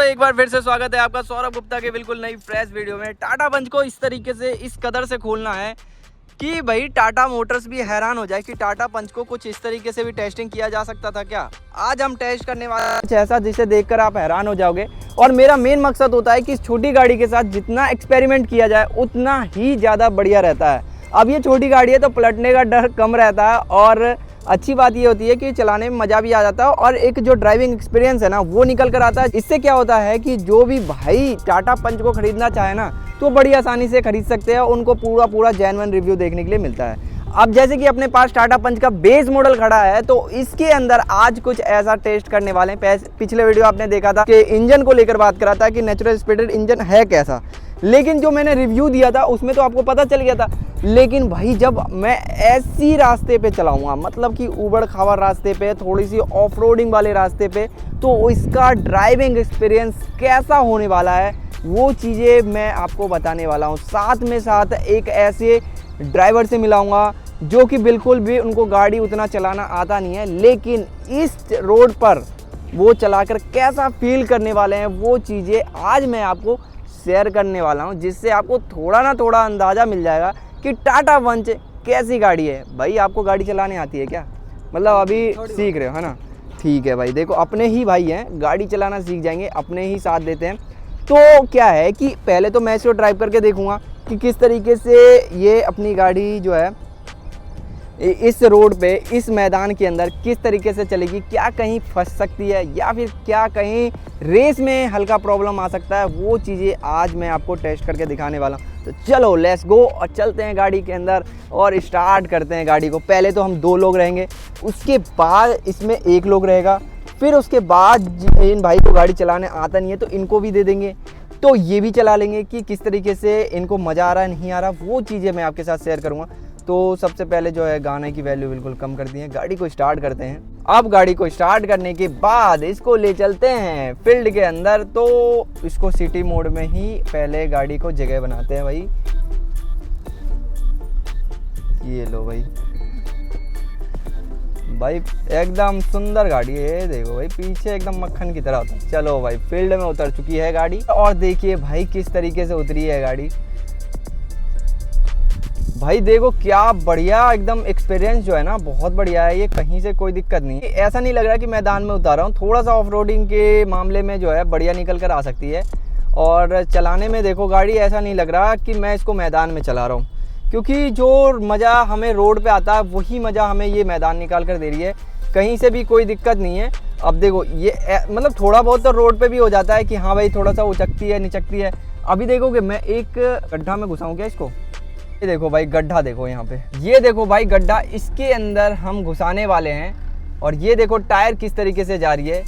एक बार फिर से स्वागत है आपका सौरभ गुप्ता के बिल्कुल नई फ्रेश वीडियो में। टाटा पंच को इस तरीके से इस कदर से खोलना है कि भाई टाटा मोटर्स भी हैरान हो जाए कि टाटा पंच को कुछ इस तरीके से भी टेस्टिंग किया जा सकता था क्या। आज हम टेस्ट करने वाला कुछ ऐसा जिसे देखकर आप हैरान हो जाओगे। और मेरा मेन मकसद होता है कि इस छोटी गाड़ी के साथ जितना एक्सपेरिमेंट किया जाए उतना ही ज़्यादा बढ़िया रहता है। अब ये छोटी गाड़ी है तो पलटने का डर कम रहता है और अच्छी बात ये होती है कि चलाने में मज़ा भी आ जाता है और एक जो ड्राइविंग एक्सपीरियंस है ना वो निकल कर आता है। इससे क्या होता है कि जो भी भाई टाटा पंच को खरीदना चाहे ना तो बड़ी आसानी से खरीद सकते हैं। उनको पूरा जेन्युइन रिव्यू देखने के लिए मिलता है। अब जैसे कि अपने पास टाटा पंच का बेस मॉडल खड़ा है तो इसके अंदर आज कुछ ऐसा टेस्ट करने वाले हैं। पिछले वीडियो आपने देखा था कि इंजन को लेकर बात करा था कि नेचुरल स्पीडेड इंजन है कैसा, लेकिन जो मैंने रिव्यू दिया था उसमें तो आपको पता चल गया था। लेकिन भाई जब मैं ऐसी रास्ते पे चलाऊंगा, मतलब कि ऊबड़ खाबड़ रास्ते पे, थोड़ी सी ऑफ रोडिंग वाले रास्ते पे, तो इसका ड्राइविंग एक्सपीरियंस कैसा होने वाला है वो चीज़ें मैं आपको बताने वाला हूँ। साथ में साथ एक ऐसे ड्राइवर से मिलाऊंगा जो कि बिल्कुल भी उनको गाड़ी उतना चलाना आता नहीं है, लेकिन इस रोड पर वो चलाकर कैसा फील करने वाले हैं वो चीज़ें आज मैं आपको शेयर करने वाला हूं, जिससे आपको थोड़ा ना थोड़ा अंदाज़ा मिल जाएगा कि टाटा पंच कैसी गाड़ी है। भाई आपको गाड़ी चलाने आती है क्या? मतलब अभी सीख रहे हो है ना? ठीक है भाई, देखो अपने ही भाई हैं, गाड़ी चलाना सीख जाएंगे, अपने ही साथ देते हैं। तो क्या है कि पहले तो मैं इसको ड्राइव करके देखूंगा कि किस तरीके से ये अपनी गाड़ी जो है इस रोड पे, इस मैदान के अंदर किस तरीके से चलेगी, क्या कहीं फंस सकती है या फिर क्या कहीं रेस में हल्का प्रॉब्लम आ सकता है, वो चीज़ें आज मैं आपको टेस्ट करके दिखाने वाला हूँ। तो चलो लेट्स गो और चलते हैं गाड़ी के अंदर और स्टार्ट करते हैं गाड़ी को। पहले तो हम 2 लोग रहेंगे, उसके बाद इसमें 1 लोग रहेगा, फिर उसके बाद इन भाई को गाड़ी चलाने आता नहीं है तो इनको भी दे देंगे, तो ये भी चला लेंगे कि किस तरीके से इनको मज़ा आ रहा है नहीं आ रहा, वो चीज़ें मैं आपके साथ शेयर करूँगा। तो सबसे पहले जो है गाने की वैल्यू बिल्कुल कम कर दी है, गाड़ी को स्टार्ट करते हैं। अब गाड़ी को स्टार्ट करने के बाद इसको ले चलते हैं फील्ड के अंदर। तो इसको सिटी मोड में ही पहले गाड़ी को जगह बनाते हैं भाई। ये लो भाई, भाई एकदम सुंदर गाड़ी है, देखो भाई पीछे एकदम मक्खन की तरह होता है। चलो भाई फील्ड में उतर चुकी है गाड़ी और देखिए भाई किस तरीके से उतरी है गाड़ी। भाई देखो क्या बढ़िया एकदम एक्सपीरियंस जो है ना बहुत बढ़िया है, ये कहीं से कोई दिक्कत नहीं है। ऐसा नहीं लग रहा कि मैदान में उतारा हूँ, थोड़ा सा ऑफ रोडिंग के मामले में जो है बढ़िया निकल कर आ सकती है। और चलाने में देखो गाड़ी ऐसा नहीं लग रहा कि मैं इसको मैदान में चला रहा हूँ, क्योंकि जो मज़ा हमें रोड पे आता है वही मज़ा हमें ये मैदान निकाल कर दे रही है, कहीं से भी कोई दिक्कत नहीं है। अब देखो ये मतलब थोड़ा बहुत तो रोड पे भी हो जाता है कि हाँ भाई थोड़ा सा उचकती है निचकती है। अभी देखो कि मैं एक गड्ढा में घुसाऊँ क्या इसको, ये देखो भाई गड्ढा, देखो यहाँ पे, ये देखो भाई गड्ढा, इसके अंदर हम घुसाने वाले हैं। और ये देखो टायर किस तरीके से जा रही है,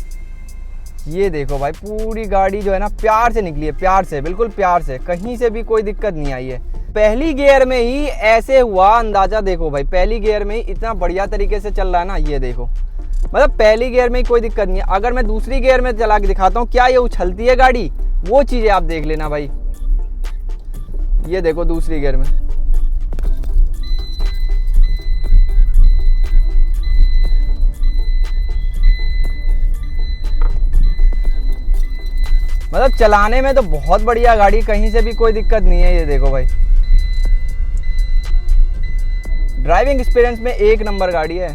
ये देखो भाई पूरी गाड़ी जो है ना प्यार से निकली है, प्यार से, बिल्कुल प्यार से, कहीं से भी कोई दिक्कत नहीं आई है। पहली गियर में ही ऐसे हुआ अंदाजा, देखो भाई पहली गियर में ही इतना बढ़िया तरीके से चल रहा है ना, ये देखो मतलब पहली गियर में ही कोई दिक्कत नहीं है। अगर मैं दूसरी गियर में चला के दिखाता हूँ क्या ये उछलती है गाड़ी, वो चीज़ें आप देख लेना भाई। ये देखो दूसरी गियर में, मतलब चलाने में तो बहुत बढ़िया गाड़ी, कहीं से भी कोई दिक्कत नहीं है। ये देखो भाई ड्राइविंग एक्सपीरियंस में 1 नंबर गाड़ी है।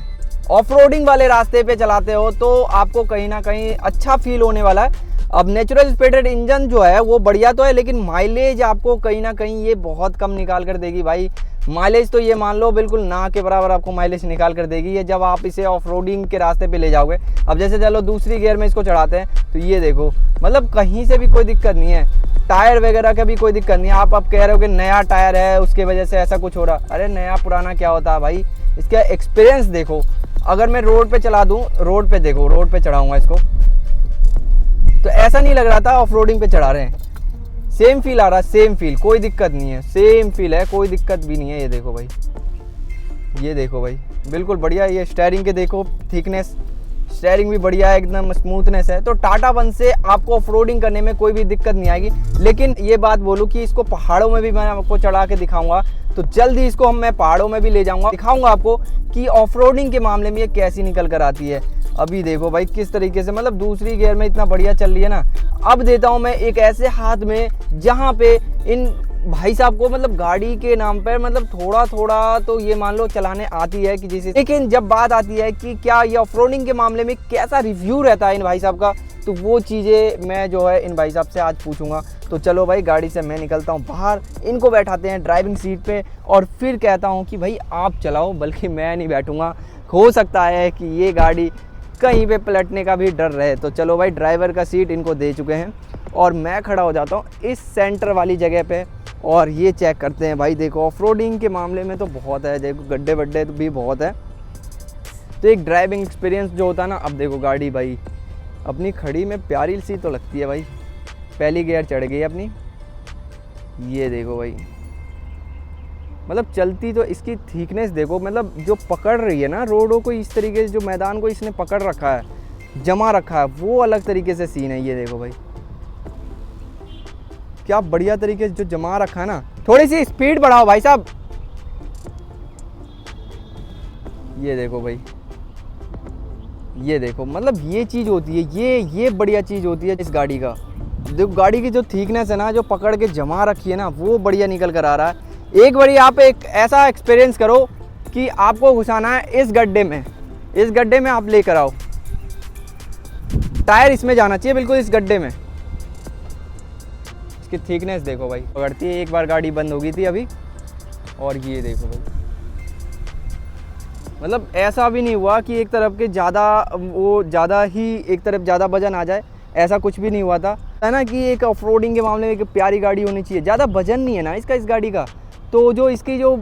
ऑफ रोडिंग वाले रास्ते पे चलाते हो तो आपको कहीं ना कहीं अच्छा फील होने वाला है। अब नेचुरल स्पीडेड इंजन जो है वो बढ़िया तो है, लेकिन माइलेज आपको कहीं ना कहीं ये बहुत कम निकाल कर देगी भाई। माइलेज तो ये मान लो बिल्कुल ना के बराबर आपको माइलेज निकाल कर देगी ये जब आप इसे ऑफ रोडिंग के रास्ते पे ले जाओगे। अब जैसे चलो दूसरी गियर में इसको चढ़ाते हैं तो ये देखो मतलब कहीं से भी कोई दिक्कत नहीं है, टायर वगैरह का भी कोई दिक्कत नहीं है। आप अब कह रहे हो कि नया टायर है उसके वजह से ऐसा कुछ हो रहा, अरे नया पुराना क्या होता है भाई, इसका एक्सपीरियंस देखो। अगर मैं रोड पे चला दूँ, रोड पे देखो, रोड पे चढ़ाऊँगा इसको तो ऐसा नहीं लग रहा था ऑफ रोडिंग पे चढ़ा रहे हैं, सेम फील आ रहा है, सेम फील, कोई दिक्कत नहीं है, सेम फील है, कोई दिक्कत भी नहीं है। ये देखो भाई, ये देखो भाई बिल्कुल बढ़िया। ये स्टीयरिंग के देखो थिकनेस, स्टीयरिंग भी बढ़िया है, एकदम स्मूथनेस है। तो टाटा पंच से आपको ऑफ रोडिंग करने में कोई भी दिक्कत नहीं आएगी। लेकिन ये बात बोलूँ कि इसको पहाड़ों में भी मैं आपको चढ़ा के दिखाऊंगा, तो जल्दी इसको मैं पहाड़ों में भी ले जाऊंगा, दिखाऊंगा आपको कि ऑफ रोडिंग के मामले में ये कैसी निकल कर आती है। अभी देखो भाई किस तरीके से, मतलब दूसरी गियर में इतना बढ़िया चल रही है ना। अब देता हूँ मैं एक ऐसे हाथ में जहाँ पे इन भाई साहब को मतलब गाड़ी के नाम पर मतलब थोड़ा थोड़ा तो ये मान लो चलाने आती है कि जैसे, लेकिन जब बात आती है कि क्या ये ऑफरोडिंग के मामले में कैसा रिव्यू रहता है इन भाई साहब का, तो वो चीज़ें मैं जो है इन भाई साहब से आज पूछूंगा। तो चलो भाई गाड़ी से मैं निकलता हूँ बाहर, इनको बैठाते हैं ड्राइविंग सीट पे और फिर कहता हूँ कि भाई आप चलाओ, बल्कि मैं नहीं बैठूंगा। हो सकता है कि ये गाड़ी कहीं पे पलटने का भी डर रहे। तो चलो भाई ड्राइवर का सीट इनको दे चुके हैं और मैं खड़ा हो जाता हूँ इस सेंटर वाली जगह पे और ये चेक करते हैं। भाई देखो ऑफरोडिंग के मामले में तो बहुत है, देखो गड्ढे वड्ढे भी बहुत है, तो एक ड्राइविंग एक्सपीरियंस जो होता है ना। अब देखो गाड़ी भाई अपनी खड़ी में प्यारी सी तो लगती है भाई, पहली गियर चढ़ गई अपनी। ये देखो भाई मतलब चलती तो इसकी थिकनेस देखो, मतलब जो पकड़ रही है ना रोडों को इस तरीके से, जो मैदान को इसने पकड़ रखा है, जमा रखा है, वो अलग तरीके से सीन है। ये देखो भाई क्या बढ़िया तरीके से जो जमा रखा है ना। थोड़ी सी स्पीड बढ़ाओ भाई साहब। ये देखो भाई, ये देखो मतलब ये चीज़ होती है, ये बढ़िया चीज़ होती है इस गाड़ी का। देखो गाड़ी की जो थिकनेस है ना, जो पकड़ के जमा रखी है ना, वो बढ़िया निकल कर आ रहा है। एक बारी आप एक ऐसा एक्सपीरियंस करो कि आपको घुसाना है इस गड्ढे में, इस गड्ढे में आप लेकर आओ, टायर इसमें जाना चाहिए बिल्कुल इस गड्ढे में। इसकी थिकनेस देखो भाई, पकड़ती है। एक बार गाड़ी बंद हो गई थी अभी, और ये देखो भाई मतलब ऐसा भी नहीं हुआ कि एक तरफ के ज़्यादा वो ज़्यादा ही एक तरफ ज़्यादा वजन आ जाए, ऐसा कुछ भी नहीं हुआ था, है ना। कि एक ऑफरोडिंग के मामले में एक प्यारी गाड़ी होनी चाहिए, ज़्यादा वजन नहीं है ना इसका, इस गाड़ी का। तो जो इसकी जो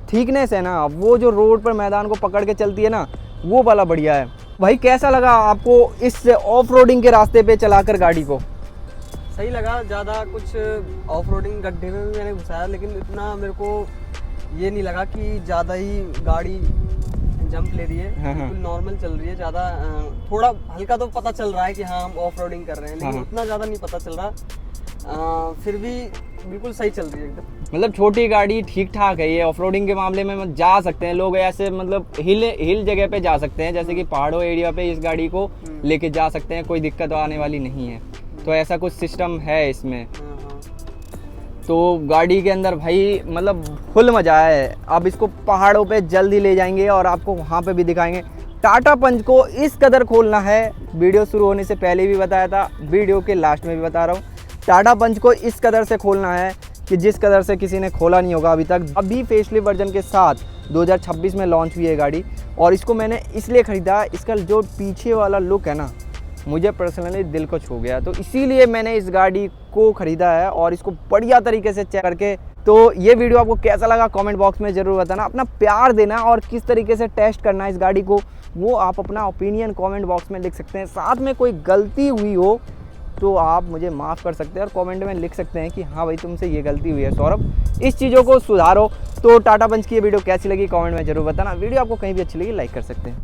थिकनेस है ना, वो जो रोड पर मैदान को पकड़ के चलती है ना, वो वाला बढ़िया है। भाई कैसा लगा आपको इस ऑफरोडिंग के रास्ते पे चलाकर गाड़ी को? सही लगा। ज़्यादा कुछ ऑफरोडिंग गड्ढे में भी मैंने घुसाया, लेकिन इतना मेरे को ये नहीं लगा कि ज़्यादा ही गाड़ी जंप ले रही है। बिल्कुल नॉर्मल चल रही है। ज़्यादा थोड़ा हल्का तो पता चल रहा है कि हाँ हम ऑफ रोडिंग कर रहे हैं, लेकिन उतना ज़्यादा नहीं पता चल रहा। फिर भी बिल्कुल सही चल रही है एकदम। मतलब छोटी गाड़ी ठीक ठाक है ये, ऑफ रोडिंग के मामले में जा सकते हैं लोग ऐसे, मतलब हिल जगह पे जा सकते हैं, जैसे कि पहाड़ों एरिया पे इस गाड़ी को लेके जा सकते हैं, कोई दिक्कत आने वाली नहीं है। तो ऐसा कुछ सिस्टम है इसमें। तो गाड़ी के अंदर भाई मतलब फुल मज़ा है। अब इसको पहाड़ों पे जल्दी ले जाएंगे और आपको वहाँ पे भी दिखाएंगे। टाटा पंच को इस कदर खोलना है, वीडियो शुरू होने से पहले भी बताया था, वीडियो के लास्ट में भी बता रहा हूँ, टाटा पंच को इस कदर से खोलना है कि जिस कदर से किसी ने खोला नहीं होगा अभी तक। अभी फेसलिफ्ट वर्जन के साथ 2026 में लॉन्च हुई है गाड़ी, और इसको मैंने इसलिए ख़रीदा, इसका जो पीछे वाला लुक है ना, मुझे पर्सनली दिल को छू गया, तो इसीलिए मैंने इस गाड़ी को ख़रीदा है और इसको बढ़िया तरीके से चेक करके। तो ये वीडियो आपको कैसा लगा कमेंट बॉक्स में ज़रूर बताना, अपना प्यार देना, और किस तरीके से टेस्ट करना है इस गाड़ी को वो आप अपना ओपिनियन कमेंट बॉक्स में लिख सकते हैं। साथ में कोई गलती हुई हो तो आप मुझे माफ़ कर सकते हैं और कमेंट में लिख सकते हैं कि हाँ भाई तुमसे ये गलती हुई है सौरभ, इस चीज़ों को सुधारो। तो टाटा पंच की ये वीडियो कैसी लगी कमेंट में ज़रूर बताना। वीडियो आपको कहीं भी अच्छी लगी लाइक कर सकते हैं।